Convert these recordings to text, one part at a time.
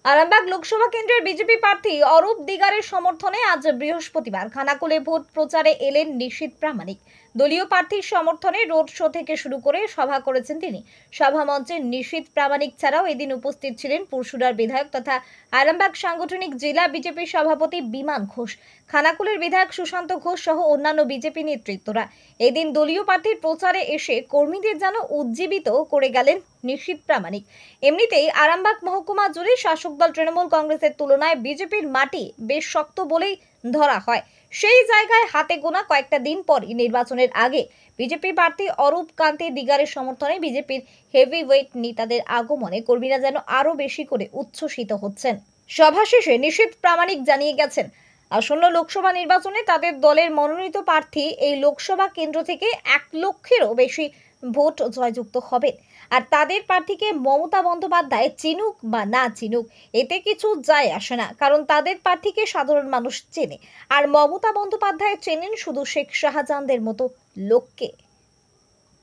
আরামবাগ লোকসভা কেন্দ্রের বিজেপি প্রার্থী অরূপ দিগারের সমর্থনে আজ বৃহস্পতিবার খানাকুলে ভোট প্রচারে এলেন নিশীথ প্রামাণিক। দলীয় প্রার্থীর সমর্থনে রোড শো থেকে শুরু করে সভা করেছেন তিনি। সভা মঞ্চে নিশীথ প্রামাণিক ছাড়াও এদিন উপস্থিত ছিলেন পুরসুরার বিধায়ক তথা আরামবাগ সাংগঠনিক জেলা বিজেপি সভাপতি বিমান ঘোষ, খানাকুলের বিধায়ক সুশান্ত ঘোষ সহ অন্যান্য বিজেপি নেতৃত্বরা। এদিন দলীয় প্রার্থীর প্রচারে এসে কর্মীদের যেন উজ্জীবিত করে গেলেন নিশীথ প্রামাণিক। এমনিতেই আরামবাগ মহকুমা জুড়ে শাসক দল তৃণমূল কংগ্রেসের তুলনায় বিজেপির মাটি বেশ শক্ত বলেই ধরা হয়। সেই জায়গায় হাতে গোনা কয়েকটা দিন পরই নির্বাচনের আগে বিজেপি প্রার্থী অরূপ কান্তি দিগারের সমর্থনে বিজেপির হেভিওয়েট নেতাদের আগমনে কর্মীরা যেন আরো বেশি করে উচ্ছ্বসিত হচ্ছেন। সভা শেষে নিশীথ প্রামাণিক জানিয়ে গেছেন, আসন্ন লোকসভা নির্বাচনে তাদের দলের মনোনীত প্রার্থী এই লোকসভা কেন্দ্র থেকে 1 লক্ষেরও বেশি ভোট জয়যুক্ত হবেন। আর তাদের প্রার্থীকে মমতা বন্দ্যোপাধ্যায় চিনুক বা না চিনুক এতে কিছু যায় আসে না, কারণ তাদের প্রার্থীকে সাধারণ মানুষ চেনে। আর মমতা বন্দ্যোপাধ্যায় চেনেন শুধু শেখ শাহজাহানদের মতো লোককে।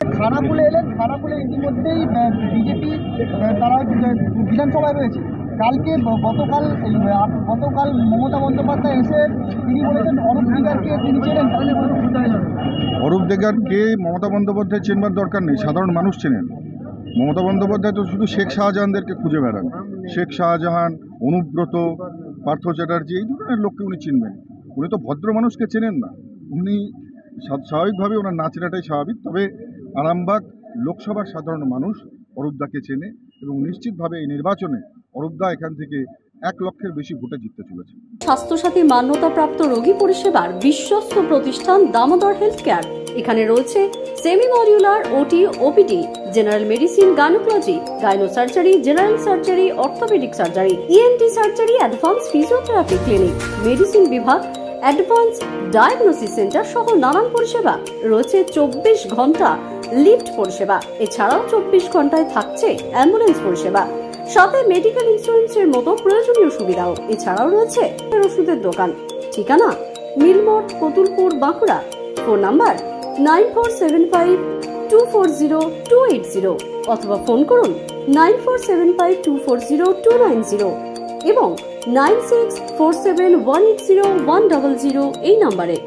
খানাকুলে এলেন, খানাকুলে ইতিমধ্যেই বিজেপি তারা বিধানসভায় রয়েছে। গতকাল মমতা বন্দ্যোপাধ্যায় এসে তিনি বলেছেন অরূপ দিগারকে তিনি চেনেন। অরূপ দিগারকে মমতা বন্দ্যোপাধ্যায় চেনবার দরকার নেই, সাধারণ মানুষ চেনেন। মমতা বন্দ্যোপাধ্যায় তো শুধু শেখ শাহজাহানদেরকে খুঁজে বেড়ান। শেখ শাহজাহান, অনুব্রত, পার্থ চ্যাটার্জি এই ধরনের লোককে উনি চিনবেন। উনি তো ভদ্র মানুষকে চেনেন না। উনি স্বাভাবিকভাবে ওনার না চেনাটাই স্বাভাবিক। তবে আরামবাগ লোকসভার সাধারণ মানুষ অরূপদাকে চেনে এবং নিশ্চিতভাবে এই নির্বাচনে অরূপদা এখান থেকে 1 লক্ষের বেশি ভোটে জিততে চলেছে। স্বাস্থ্যসাথী মান্যতাপ্রাপ্ত রোগী পরিষেবার বিশ্বস্ত প্রতিষ্ঠান দামোদর হেলথ কেয়ার। এখানে রয়েছে semi modular OT, OPD, general medicine, gynaecology, gynae surgery, general surgery, orthopaedic surgery, ENT surgery, advance physiotherapy clinic, medicine বিভাগ, অ্যাডভান্স ডায়াগনোসিস সেন্টার সহ নানান পরিষেবা রয়েছে। 24 ঘন্টা লিফট পরিষেবা, এছাড়াও 24 ঘন্টায় থাকছে অ্যাম্বুলেন্স পরিষেবা, সাথে মেডিকেল ইন্স্যুরেন্সের মতো প্রয়োজনীয় সুবিধাও। এছাড়াও রয়েছে ওষুধের দোকান। ঠিকানা মিলমোড়, কতুলপুর, বাঁকুড়া। ফোন নাম্বার 9475240280 অথবা ফোন করুন 9475240290 এবং 9647180100 এই নম্বরে।